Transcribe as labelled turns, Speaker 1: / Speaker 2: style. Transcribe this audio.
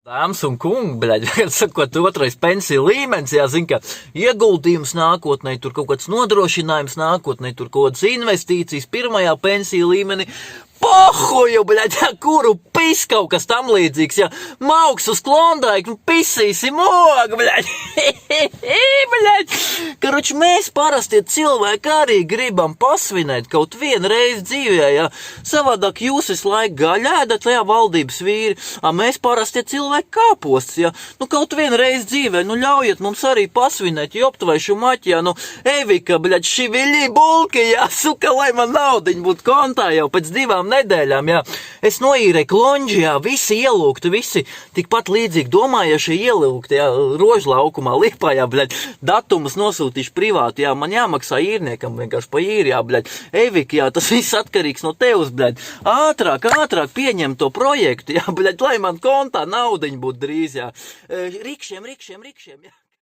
Speaker 1: Dāmas un kungi, bļaļ, sakot, otrais pensiju līmenis, jāzina, ka ieguldījums nākotnē, tur kaut kāds nodrošinājums nākotnē, tur kaut kādas investīcijas pirmajā pensiju līmenī. Pohuju, bļaļ, kuru pis kaut kas tam līdzīgs, ja mauks uz klondaiku, pisīsi mog, bļaļ. Bļaļ. Karuč, mēs parastie cilvēki arī gribam pasvinēt kaut vienu reizi dzīvē, ja savādāk jūs visu laiku gaļēdat, ja valdības vīri, a mēs parastie cilvēki kāposts, ja kaut vienu reizi dzīvē, ļaujiet mums arī pasvinēt, joptvaišu maķi, ja Evika, bļaļ, šiviļī bulki, ja suka, lai man naudiņ būtu kontā jau pēc 2 nedēļām, jā. Es noīrēju klonģi, jā, visi ielūgti, visi tikpat līdzīgi domājušie ielūgti, jā, Rožlaukumā, Liepājā, bļaļ, datumus nosūtīšu privāti, jā, man jāmaksā īrniekam vienkārši pa īri, jā, bļaļ, Evika, jā, tas viss atkarīgs no tevs, bļaļ, ātrāk pieņem to projektu, jā, bļaļ, lai man kontā naudiņ būtu drīz, jā, rikšiem, jā.